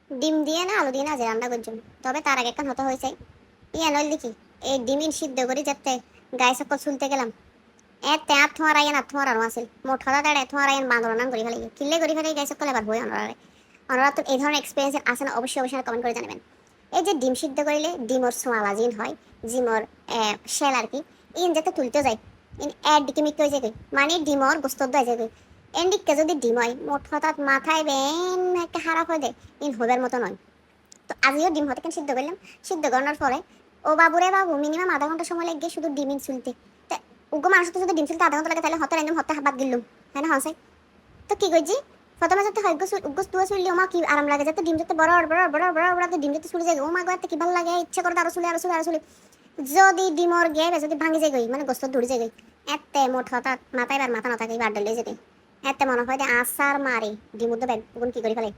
ডিম দিয়ে না আলু দিয়ে না যে রান্না করছুম, তবে তার আগে একটা হতে হয়েছে ইয়া নইল দেখি এই ডিমিন সিদ্ধ করে যাতে গায়ে সকল শুনতে গেলাম এতে আর তোমার আইন আর তোমার আরো আসিল মোট হতা দাঁড়ে তোমার আইন বান্দর নাম করি ফেলে কিল্লে করি ফেলে গায়ে সকল এবার বই অনরারে অনরা তো এই ধরনের এক্সপিরিয়েন্স আছে না, অবশ্যই অবশ্যই কমেন্ট করে জানাবেন। এই যে ডিম সিদ্ধ করিলে ডিমর সোয়ালা জিন হয়, জিমর শেল আর কি ইন যাতে তুলতে যায় ইন এর দিকে মিট হয়ে যায় মানে ডিমর গোস্ত দেয় যায় এন্ডিককে যদি ডিম হয় মোট হঠাৎ মাথায় বেন একটা খারাপ হয়ে দেয় ইন হবার মতো নয়। তো আজও ডিম হতে কেন সিদ্ধ করলাম, সিদ্ধ করানোর পরে ও বাবুরে বাবু মিনিমাম আধা ঘন্টা সময় লাগে শুধু ডিমিন চুলতে। তা উগ্র মানুষ তো যদি ডিম চুলতে আধা ঘন্টা লাগে তাহলে হতে একদম হতে হাত গিললুম, হ্যাঁ না হসে। তো কি করছি প্রথমে যাতে হয় উগ্র তুয়া চুললি ওমা কি আরাম লাগে, যাতে ডিম যাতে বড় বড় বড় বড় বড় ডিম যাতে চুলে যায় ও মা গো এত কি ভালো লাগে, ইচ্ছা করে আরো চুলে আরো চুলে আরো চুলে। যদি ডিমর গেবে যদি ভাঙি যায় গই মানে গোস্ত দূরে যায় গই এতে মোট হঠাৎ মাথায় বার মাথা না থাকে বার ডালে যেতে এতে মনে হয় যে আসার মারে ডিম উদ্দ ব্যাগ কি করে ফেলে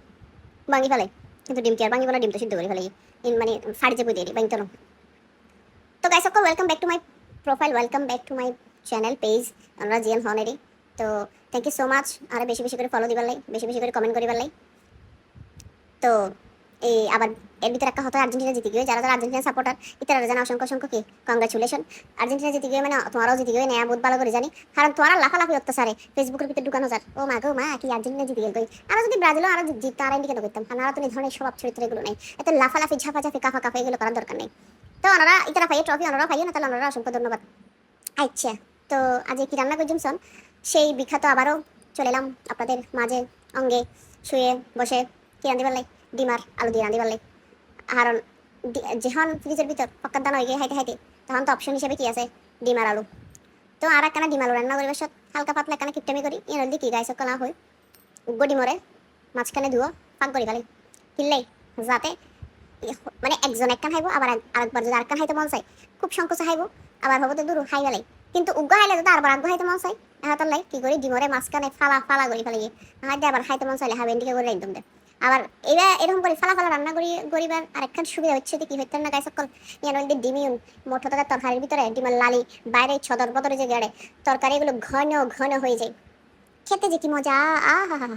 ভাঙি ফেলে। কিন্তু ডিম কি আর ভাঙিব না, ডিম তো সিদ্ধ করে ফেলে মানে ফাড়ি চেপে দিয়ে ভাঙতো না। তো গাইস সকল welcome back to my profile, welcome back to my channel page আমরা জিএন হনেরি। তো থ্যাংক ইউ সো মাচ আর বেশি বেশি করে ফলো দিবার লাই, বেশি বেশি করে কমেন্ট করিবার লাই। তো এই আবার এর ভিতরে একটা হতো আর্জেন্টিনা জিতে গিয়ে, যারা যারা আর্জেন্টিনা সাপোর্টার ইতারা জানা অসংখ্য অসংখ্য কি কংগ্রাচুলেশন। আর্জেন্টিনা জিতে গিয়ে মানে তোমারাও জিতে গিয়ে নেয়া বহুত ভালো করে জানি, কারণ তোমারা লাফালাফি অত্যাচারে ফেসবুকের ভিতরে ঢুকানো যার ও মা গো মা কি আর্জেন্টিনা জিতে গেল। আর যদি ব্রাজিলও আরো জিততো আর ইন্ডিকেট করতাম, কারণ আর তো এই ধরনের স্বভাব চরিত্র এগুলো নেই, এত লাফালাফি ঝাফাঝাফি কাফা কাফা এগুলো করার দরকার নেই। তো ওনারা ইতারা পাইয়ে ট্রফি ওনারা পাইয়ে না, তাহলে ওনারা অসংখ্য ধন্যবাদ। আচ্ছা, তো আজ কি রান্না করছেন শোন, সেই বিখ্যাত আবারও চলে এলাম আপনাদের মাঝে অঙ্গে শুয়ে বসে কি রাঁধি পারলাই ডিম আর আলু দিয়ে রাঁধি পারলাই। কারণ যখন ফ্রিজের ভিতর পক্কার দানা হয়ে গিয়ে হাইতে হাইতে তখন তো অপশন হিসেবে কি আছে ডিম আর আলু। তো আর একখানা ডিম আলু রান্না করিবার সাথে হালকা পাতলা একখানা কিপটামি করি এর মধ্যে কি গায়ে সকলা হয় উগ্র ডিমরে মাঝখানে ধুয়ো পাক করি ফেলাই কিনলেই যাতে মানে একজন একখান খাইবো আবার আরেকবার যদি আরেকখান খাইতে মন চাই খুব সংকোচে খাইবো আবার হবো তো দূর খাই গেলাই। কিন্তু উগ্র খাইলে যদি আবার আগ্রহ খাইতে মন চাই হাতার লাই কি করি ডিমরে মাঝখানে ফালা ফালা করি ফেলে গিয়ে হাতে আবার খাইতে মন চাইলে হাবেন দিকে করে একদম দে। আবার এবার এরকম করে ফালা ফালা রান্না করি গরিবার আরেকখান সুবিধা হচ্ছে কি হইতেন না গায়ে সকল ইয়ার মধ্যে ডিমিউন মোট হতে তরকারির ভিতরে ডিমের লালি বাইরে ছদর বদরে যে গেড়ে তরকারি এগুলো ঘন ঘন হয়ে যায় খেতে যে কি মজা আহা।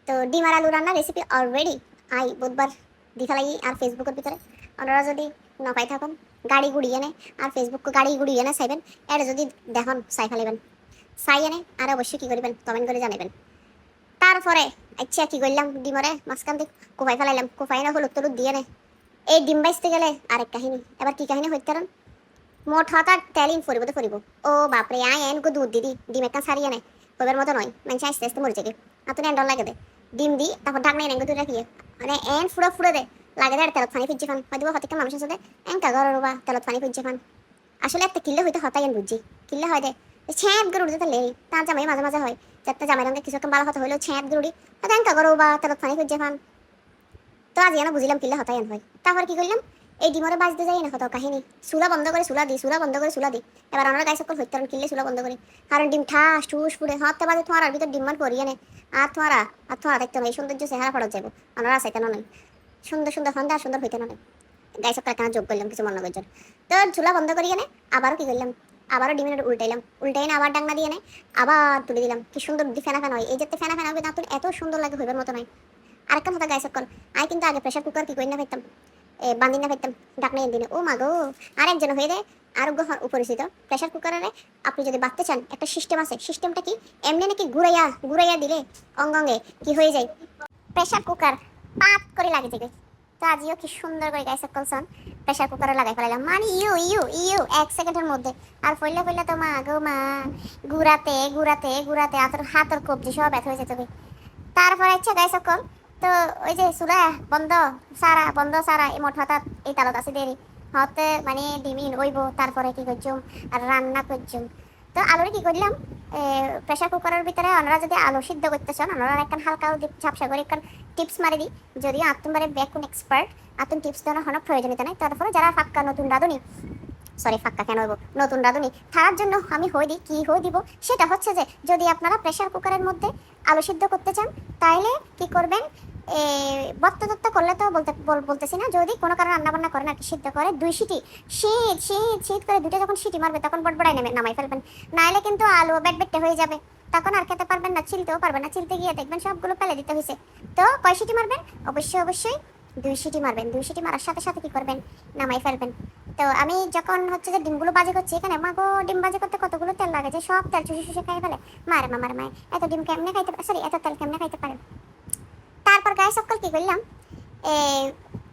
তো ডিম আর আলু রান্নার রেসিপি অলরেডি আই বুধবার দি ফেলাই আর ফেসবুকের ভিতরে ওনারা যদি নপাই থাকুন গাড়ি গুড়িয়ে এনে আর ফেসবুক গাড়ি গুড়িয়ে এনে চাইবেন এটা যদি দেখুন চাই ফেলাইবেন চাই এনে আর অবশ্যই কি করবেন কমেন্ট করে জানাবেন। তারপরে আচ্ছা কি করলাম ডিমরে মাঝখান থেকে কোফাই ফেলাইলাম কোফাই না হলুদ টলুদ দিয়ে নে এই ডিম বাইসতে গেলে আরেক কাহিনী। এবার কি কাহিনী হইতে পারেন মোট হতার তেলিন ফরিব তো ফরিব ও বাপরে আয় এন গো দুধ দিদি ডিম একটা সারিয়ে নেয় হইবার মতো নয় মানে আস্তে আস্তে মরে যাবে আতুন এন্ডল লাগে দে ডিম দি তারপর ঢাকনা এনে দুধ রাখিয়ে মানে এন ফুড়ে ফুড়ে দে লাগে দেয় তেলত পানি ফিরছে ফান হয়তো হতে মানুষের সাথে এনকা গরর বা তেলত পানি ফিরছে ফান আসলে একটা কিল্লে হইতে হতাই এন বুঝছি কিল্লে হয় দে ছ্যাঁত করে উঠতে তাহলে তার জামাই মাঝে মাঝে হয় যাতে জামাই রঙে কিছু একটা ভালো হতে হইলেও ছ্যাঁত করে উঠি হয়তো এনকা গরর বা তেলত পানি ফিরছে ফান। তো আজ যেন বুঝলাম কিল্লে হতাই এন হয়। তারপর কি করলাম এই ডিমরে বাজতে যাই না কত কাহিনী চুলা বন্ধ করে চুলা দি চুলা বন্ধ করে চুলা দি এবার আমরা গায়ে সকল হইতে কিনলে চুলা বন্ধ করে কারণ ডিম ঠাস টুস ফুড়ে হতে বাজে তোমার আর ভিতর ডিমমান পরিয়ে নে আর তোমারা দেখতে নয় সৌন্দর্য চেহারা ফরত যাবো আমরা চাইতে নয় সুন্দর সুন্দর হন্দা আর সুন্দর হইতে নয় গায়ে সকল কেন যোগ করলাম কিছু মনে করছেন। তো চুলা বন্ধ করিয়ে নে আবারও কি করলাম আবারও ডিমের উল্টাইলাম উল্টাই না আবার ডাংনা দিয়ে নে আবার তুলে দিলাম কি সুন্দর ফেনা ফেনা হয় এই যাতে ফেনা ফেনা হবে না এত সুন্দর লাগে হইবার মতো নয়। আরেকটা কথা গায়ে সকল আই কিন্তু আগে প্রেশার কুকার কি করি না পাইতাম বান্দিনা পাইতাম ডাকনা দিনে ও মা গো আরেকজন হয়ে যায় আরোগ্য উপরিচিত প্রেশার কুকারে আপনি যদি বাঁধতে চান একটা সিস্টেম আছে সিস্টেমটা কি এমনি নাকি ঘুরাইয়া ঘুরাইয়া দিলে অঙ্গে কি হয়ে যায় প্রেশার কুকার পাত করে লাগে যাবে। তো আজও কি সুন্দর করে গাইস কলসন প্রেশার কুকারে লাগাই ফেলাইলাম মানে ইউ ইউ ইউ 1 সেকেন্ডের মধ্যে আর ফইলা ফইলা তো মা গো মা ঘুরাতে ঘুরাতে ঘুরাতে হাতের কবজি সব ব্যথা হয়ে যেত। তারপরে ইচ্ছা গাইস সকল তো ওই যে চুলা বন্ধ সারা এই মোট হঠাৎ এই তালত আছে দেরি হতে মানে ডিমিন ওইব তারপরে কি করছুম আর রান্না করছুম। তো আলুরে কি করলাম প্রেশার কুকারের ভিতরে ওনারা যদি আলু সিদ্ধ করতে চান ওনারা একখান হালকা ঝাপসা করে একখান টিপস মারি দিই যদিও আত্মবারে ব্যাকুন এক্সপার্ট আতুন টিপস দেওয়ার কোনো প্রয়োজনীয়তা নেই। তারপরে যারা ফাক্কা নতুন রাঁধুনি সরি ফাক্কা কেন হইব নতুন রাঁধুনি তার জন্য আমি হয়ে দিই কি হয়ে দিব সেটা হচ্ছে যে যদি আপনারা প্রেশার কুকারের মধ্যে আলু সিদ্ধ করতে চান তাইলে কি করবেন বত্তা করলে তো বলতেছি না যদি কোনো কারণে রান্না বান্না করেন আর কি সিদ্ধ করে 2 সিটি শীত করে দুটো যখন সিটি মারবে তখন বটবড়াই নামাই ফেলবেন নাইলে কিন্তু আলু বেটে হয়ে যাবে তখন আর খেতে পারবেন না, ছিলতেও পারবেন না। ছিলতে গিয়ে দেখবেন সবগুলো ফেলে দিতে হয়েছে। তো কয় সিটি মারবেন? অবশ্যই অবশ্যই 2 সিটি মারবেন। 2 সিটি মারার সাথে সাথে কি করবেন? নামাই ফেলবেন। তো আমি যখন হচ্ছে যে ডিমগুলো ভাজি করছি, এখানে মাগো ডিম ভাজি করতে কতগুলো তেল লাগে যে সব তেল চুষে চুষে খাই ফেলে। মারে মামার মায় এত ডিম কেমনে খাইতে পারে, সরি এত তেল কেমনে খাইতে পারে। তারপর গায়ে সকল কি করলাম,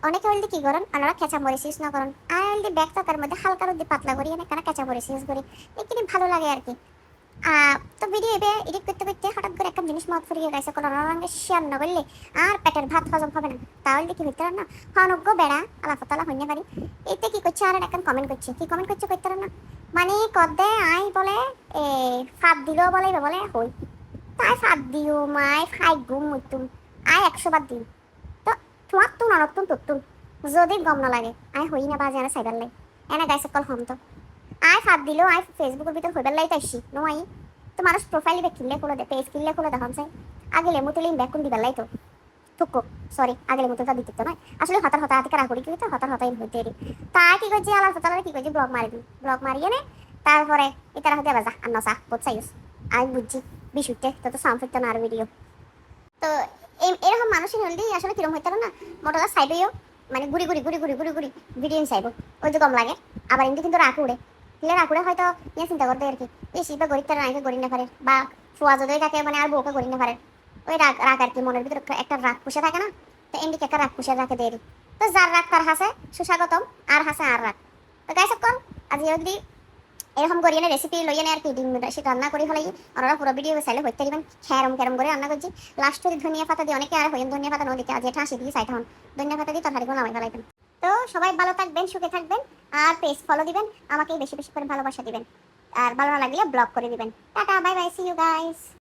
অনেকে হলদি কি করেন আপনারা কেঁচা মরিচ ইউজ না করেন, আর হলদি ব্যাগ তার মধ্যে হালকা রোদে পাতলা করি এনে কেন কেঁচা মরিচ ইউজ করি, এখানে ভালো লাগে আর কি। তো ভিডিও এডিট করতে করতে হঠাৎ করে একটা জিনিস মত ফুরিয়ে গেছে, কোনো রঙের শেয়ার না করলে আর পেটের ভাত হজম হবে না। তাহলে কি হইতে না হনজ্ঞ বেড়া আলাফতলা হইতে পারি। এতে কি করছে আর এখন কমেন্ট করছে, কি কমেন্ট করছে করতে না, মানে কদে আই বলে এ ফাঁদ দিলেও বলে বলে হই, তাই ফাঁদ দিও মাই ফাই গুম মুতুম আই 100 বার দিই। তো তোমার তুন অনতুন তুতুন যদি গম না লাগে আই হই না বাজে আর সাইবার লাই এনা গাইছে কল হম। তো আই ফাঁদ দিলেও আই ফেসবুকের ভিতর হইবার লাই তাইছি নয়। তো মানুষ প্রোফাইল বে কিনলে খুলে দে, পেজ কিনলে খুলে দেখান চাই আগে লেমু তুলিম ব্যাকুন দিবার লাই তো থুকো, সরি আগে লেমু তুলটা দিতে তো নয় আসলে হতার হতা হাতে কারা করি কি তো হতার হতাই হইতে রে। তাই কি করছি আলাদা হতারা কি করছি ব্লগ মারি দিই, ব্লগ মারিয়ে নে তারপরে এটার হাতে বাজা আর নসা বোঝাইস আমি বুঝছি বিশুতে তো তো সাউন্ড ফিরতে না আর ভিডিও। তো এরকম মানুষের হলদি আসলে কিরম হইতে না মোটরটা সাইড হইও, মানে ঘুরি ঘুরি ঘুরি ঘুরি ঘুরি ঘুরি ভিডিও চাইব ওই যে কম লাগে। আবার এমনি কিন্তু রাখ উড়ে দিলে রাখ উড়ে হয়তো ইয়ে চিন্তা করতে আর কি এই শিল্পে গরিব তারা নাইকে গড়ি না পারে বা ফুয়া যদি তাকে মানে আর বউকে গড়ি না পারে ওই রাগ রাগ আর কি মনের ভিতরে একটা রাগ পুষে থাকে না, তো এমনি একটা রাগ পুষে রাখে দেরি। তো যার রাগ তার হাসে সুস্বাগতম আর হাসে আর রাগ। তো গাইস সকল আজ যদি এরকম করি এনে রেসিপি লই এনে আর কি ডিম সেটা রান্না করি ফেলাই ওরা পুরো ভিডিও চাইলে হইতে দিবেন খেরম খেরম করে রান্না করছি। লাস্ট যদি ধনিয়া পাতা দিয়ে অনেকে আর হইন ধনিয়া পাতা নদীতে আজ এটা হাসি দিয়ে চাইতে হন ধনিয়া পাতা দিয়ে তরকারিগুলো নামাই ফেলাইবেন। তো সবাই ভালো থাকবেন, সুখে থাকবেন, আর পেজ ফলো দিবেন, আমাকে বেশি বেশি করে ভালোবাসা দিবেন, আর ভালো না লাগলে ব্লক করে দিবেন। Tata bye bye, see you guys.